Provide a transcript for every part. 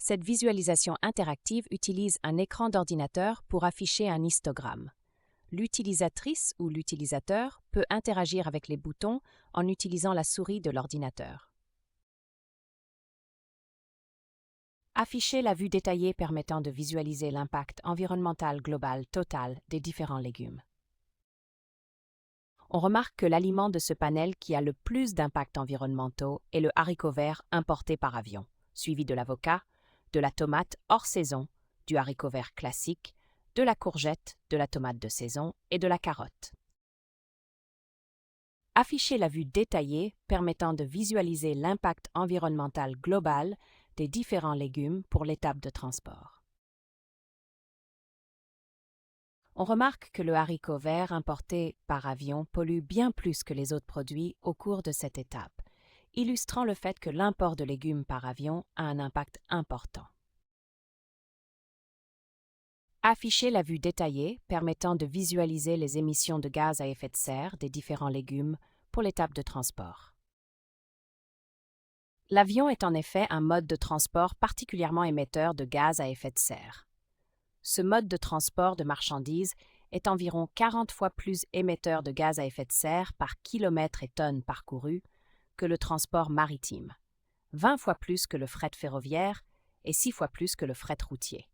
Cette visualisation interactive utilise un écran d'ordinateur pour afficher un histogramme. L'utilisatrice ou l'utilisateur peut interagir avec les boutons en utilisant la souris de l'ordinateur. Afficher la vue détaillée permettant de visualiser l'impact environnemental global total des différents légumes. On remarque que l'aliment de ce panel qui a le plus d'impacts environnementaux est le haricot vert importé par avion, suivi de l'avocat, de la tomate hors saison, du haricot vert classique, de la courgette, de la tomate de saison et de la carotte. Afficher la vue détaillée permettant de visualiser l'impact environnemental global des différents légumes pour l'étape de transport. On remarque que le haricot vert importé par avion pollue bien plus que les autres produits au cours de cette étape, illustrant le fait que l'import de légumes par avion a un impact important. Afficher la vue détaillée permettant de visualiser les émissions de gaz à effet de serre des différents légumes pour l'étape de transport. L'avion est en effet un mode de transport particulièrement émetteur de gaz à effet de serre. Ce mode de transport de marchandises est environ 40 fois plus émetteur de gaz à effet de serre par kilomètre et tonnes parcourus que le transport maritime, 20 fois plus que le fret ferroviaire et 6 fois plus que le fret routier.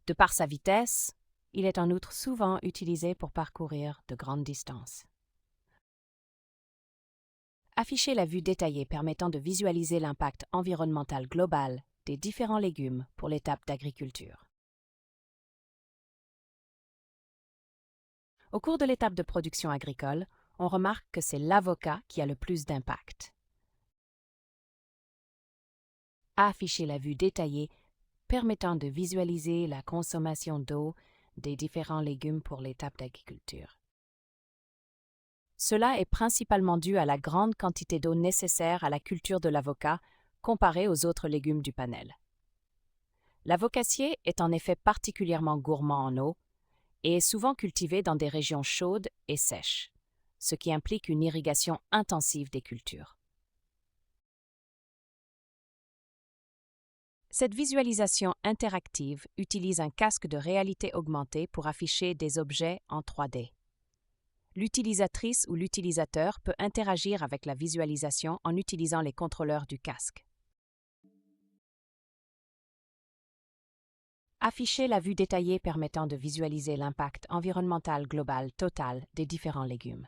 De par sa vitesse, il est en outre souvent utilisé pour parcourir de grandes distances. Afficher la vue détaillée permettant de visualiser l'impact environnemental global des différents légumes pour l'étape d'agriculture. Au cours de l'étape de production agricole, on remarque que c'est l'avocat qui a le plus d'impact. Afficher la vue détaillée permettant de visualiser la consommation d'eau des différents légumes pour l'étape d'agriculture. Cela est principalement dû à la grande quantité d'eau nécessaire à la culture de l'avocat comparée aux autres légumes du panel. L'avocassier est en effet particulièrement gourmand en eau et est souvent cultivé dans des régions chaudes et sèches, ce qui implique une irrigation intensive des cultures. Cette visualisation interactive utilise un casque de réalité augmentée pour afficher des objets en 3D. L'utilisatrice ou l'utilisateur peut interagir avec la visualisation en utilisant les contrôleurs du casque. Afficher la vue détaillée permettant de visualiser l'impact environnemental global total des différents légumes.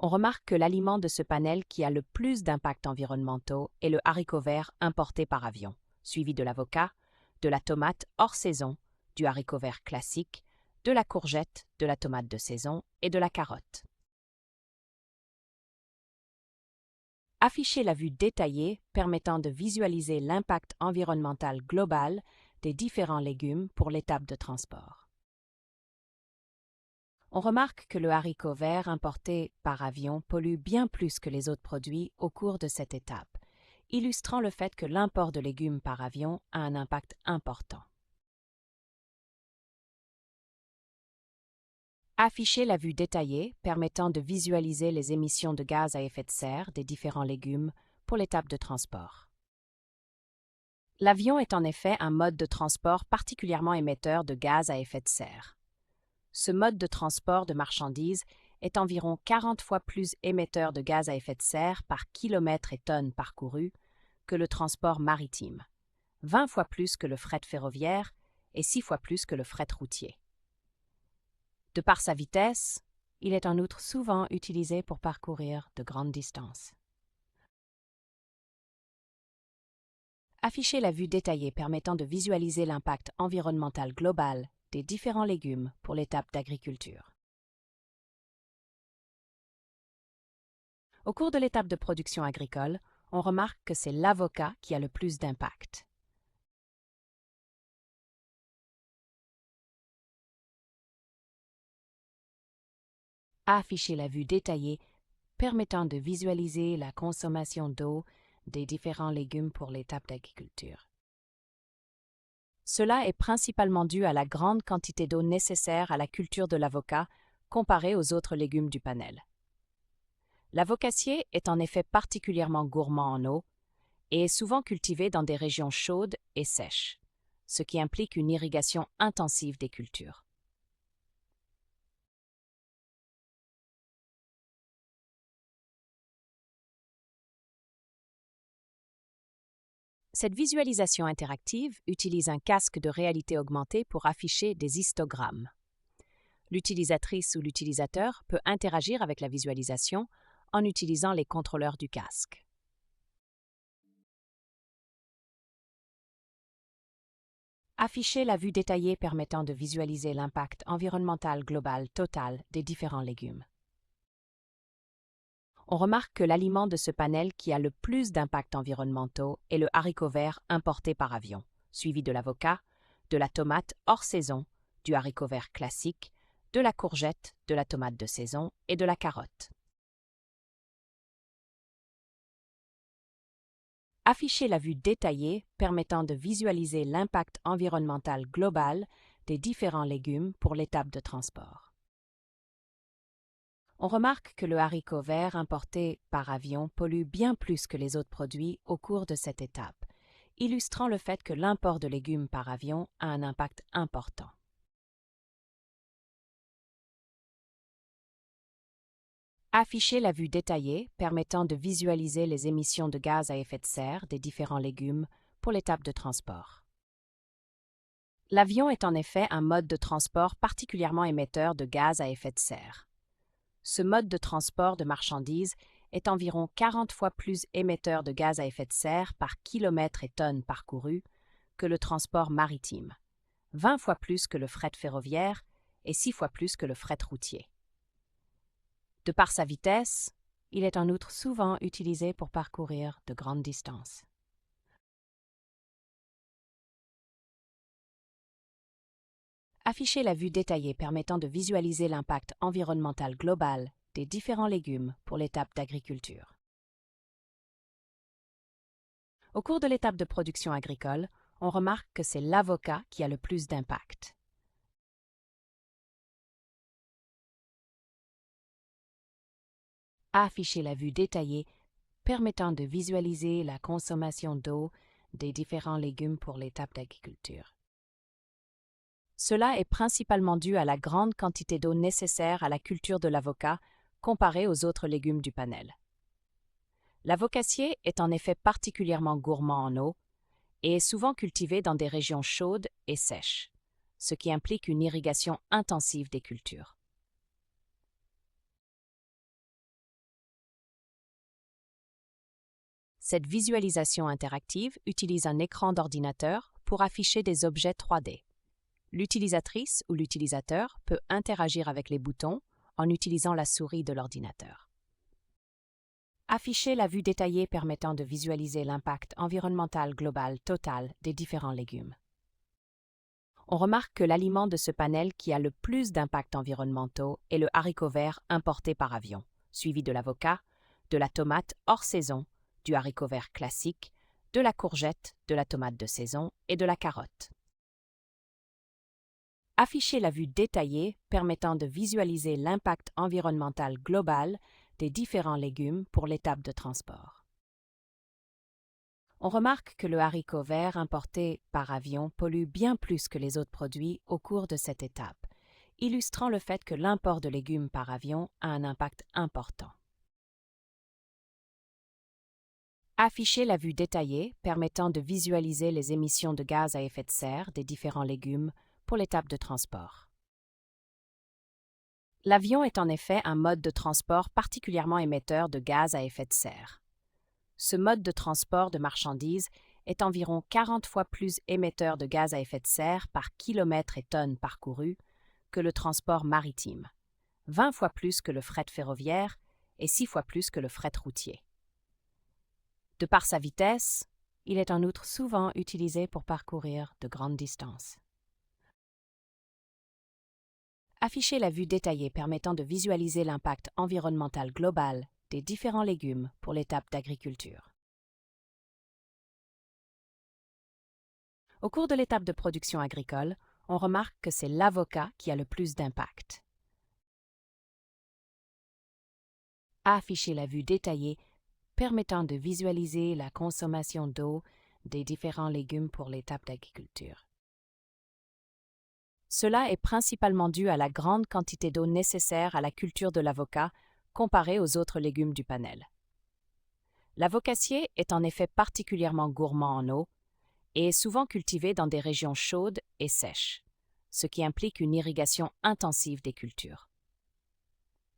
On remarque que l'aliment de ce panel qui a le plus d'impacts environnementaux est le haricot vert importé par avion, suivi de l'avocat, de la tomate hors saison, du haricot vert classique, de la courgette, de la tomate de saison et de la carotte. Afficher la vue détaillée permettant de visualiser l'impact environnemental global des différents légumes pour l'étape de transport. On remarque que le haricot vert importé par avion pollue bien plus que les autres produits au cours de cette étape, illustrant le fait que l'import de légumes par avion a un impact important. Afficher la vue détaillée permettant de visualiser les émissions de gaz à effet de serre des différents légumes pour l'étape de transport. L'avion est en effet un mode de transport particulièrement émetteur de gaz à effet de serre. Ce mode de transport de marchandises est environ 40 fois plus émetteur de gaz à effet de serre par kilomètre et tonnes parcourus que le transport maritime, 20 fois plus que le fret ferroviaire et 6 fois plus que le fret routier. De par sa vitesse, il est en outre souvent utilisé pour parcourir de grandes distances. Afficher la vue détaillée permettant de visualiser l'impact environnemental global des différents légumes pour l'étape d'agriculture. Au cours de l'étape de production agricole, on remarque que c'est l'avocat qui a le plus d'impact. Afficher la vue détaillée permettant de visualiser la consommation d'eau des différents légumes pour l'étape d'agriculture. Cela est principalement dû à la grande quantité d'eau nécessaire à la culture de l'avocat comparée aux autres légumes du panel. L'avocassier est en effet particulièrement gourmand en eau et est souvent cultivé dans des régions chaudes et sèches, ce qui implique une irrigation intensive des cultures. Cette visualisation interactive utilise un casque de réalité augmentée pour afficher des histogrammes. L'utilisatrice ou l'utilisateur peut interagir avec la visualisation en utilisant les contrôleurs du casque. Afficher la vue détaillée permettant de visualiser l'impact environnemental global total des différents légumes. On remarque que l'aliment de ce panel qui a le plus d'impacts environnementaux est le haricot vert importé par avion, suivi de l'avocat, de la tomate hors saison, du haricot vert classique, de la courgette, de la tomate de saison et de la carotte. Afficher la vue détaillée permettant de visualiser l'impact environnemental global des différents légumes pour l'étape de transport. On remarque que le haricot vert importé par avion pollue bien plus que les autres produits au cours de cette étape, illustrant le fait que l'import de légumes par avion a un impact important. Afficher la vue détaillée permettant de visualiser les émissions de gaz à effet de serre des différents légumes pour l'étape de transport. L'avion est en effet un mode de transport particulièrement émetteur de gaz à effet de serre. Ce mode de transport de marchandises est environ 40 fois plus émetteur de gaz à effet de serre par kilomètre et tonnes parcourues que le transport maritime, 20 fois plus que le fret ferroviaire et 6 fois plus que le fret routier. De par sa vitesse, il est en outre souvent utilisé pour parcourir de grandes distances. Afficher la vue détaillée permettant de visualiser l'impact environnemental global des différents légumes pour l'étape d'agriculture. Au cours de l'étape de production agricole, on remarque que c'est l'avocat qui a le plus d'impact. Afficher la vue détaillée permettant de visualiser la consommation d'eau des différents légumes pour l'étape d'agriculture. Cela est principalement dû à la grande quantité d'eau nécessaire à la culture de l'avocat comparée aux autres légumes du panel. L'avocassier est en effet particulièrement gourmand en eau et est souvent cultivé dans des régions chaudes et sèches, ce qui implique une irrigation intensive des cultures. Cette visualisation interactive utilise un écran d'ordinateur pour afficher des objets 3D. L'utilisatrice ou l'utilisateur peut interagir avec les boutons en utilisant la souris de l'ordinateur. Afficher la vue détaillée permettant de visualiser l'impact environnemental global total des différents légumes. On remarque que l'aliment de ce panel qui a le plus d'impacts environnementaux est le haricot vert importé par avion, suivi de l'avocat, de la tomate hors saison, du haricot vert classique, de la courgette, de la tomate de saison et de la carotte. Afficher la vue détaillée permettant de visualiser l'impact environnemental global des différents légumes pour l'étape de transport. On remarque que le haricot vert importé par avion pollue bien plus que les autres produits au cours de cette étape, illustrant le fait que l'import de légumes par avion a un impact important. Afficher la vue détaillée permettant de visualiser les émissions de gaz à effet de serre des différents légumes pour l'étape de transport. L'avion est en effet un mode de transport particulièrement émetteur de gaz à effet de serre. Ce mode de transport de marchandises est environ 40 fois plus émetteur de gaz à effet de serre par kilomètre et tonnes parcourues que le transport maritime, 20 fois plus que le fret ferroviaire et 6 fois plus que le fret routier. De par sa vitesse, il est en outre souvent utilisé pour parcourir de grandes distances. Afficher la vue détaillée permettant de visualiser l'impact environnemental global des différents légumes pour l'étape d'agriculture. Au cours de l'étape de production agricole, on remarque que c'est l'avocat qui a le plus d'impact. Afficher la vue détaillée permettant de visualiser la consommation d'eau des différents légumes pour l'étape d'agriculture. Cela est principalement dû à la grande quantité d'eau nécessaire à la culture de l'avocat comparée aux autres légumes du panel. L'avocassier est en effet particulièrement gourmand en eau et est souvent cultivé dans des régions chaudes et sèches, ce qui implique une irrigation intensive des cultures.